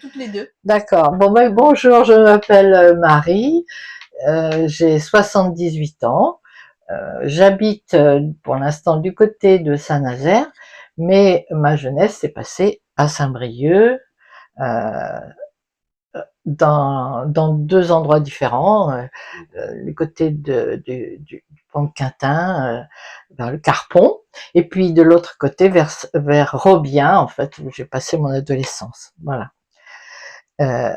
Toutes les deux. D'accord. Bon, ben, bonjour, je m'appelle Marie, j'ai 78 ans. J'habite pour l'instant du côté de Saint-Nazaire, mais ma jeunesse s'est passée à Saint-Brieuc, euh, dans deux endroits différents, du côté du pont de Quintin, vers le Carpon, et puis de l'autre côté vers Robiens, en fait, où j'ai passé mon adolescence. Voilà. Euh,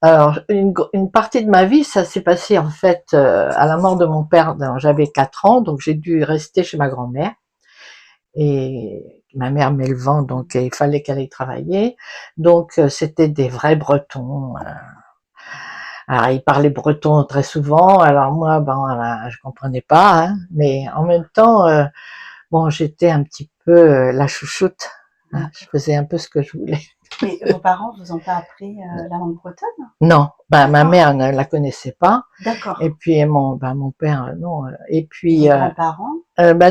alors, une partie de ma vie, ça s'est passé en fait à la mort de mon père. J'avais 4 ans, donc j'ai dû rester chez ma grand-mère. Et ma mère m'élevant, donc il fallait qu'elle aille travailler. Donc c'était des vrais Bretons. Alors ils parlaient breton très souvent. Alors moi, bon, je comprenais pas, hein, mais en même temps, bon, j'étais un petit peu la chouchoute. Hein, je faisais un peu ce que je voulais. Mais vos parents vous ont pas appris la langue bretonne? Non, ma mère ne la connaissait pas. D'accord. Et puis mon père, non. Et puis vos grands-parents?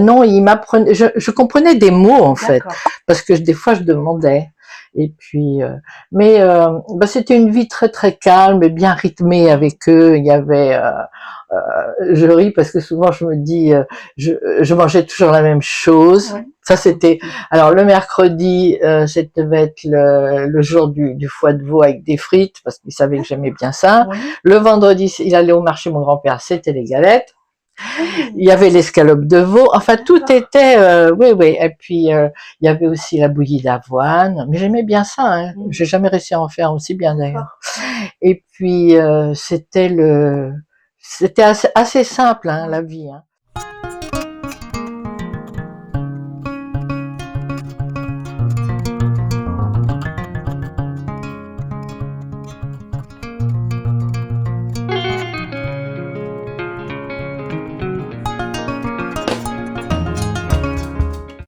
non, il m'apprenait. Je comprenais des mots en fait, parce que des fois je demandais. Et puis, mais c'était une vie très très calme et bien rythmée avec eux. Il y avait, je ris parce que souvent je me dis, je mangeais toujours la même chose. Ouais. Ça c'était, alors le mercredi, ça devait être le jour du foie de veau avec des frites parce qu'il savait que j'aimais bien ça. Oui. Le vendredi, il allait au marché, mon grand-père, c'était les galettes. Il y avait l'escalope de veau, enfin tout était, oui. Et puis il y avait aussi la bouillie d'avoine, mais j'aimais bien ça. Hein. J'ai jamais réussi à en faire aussi bien d'ailleurs. Et puis c'était assez simple, hein, la vie. Hein.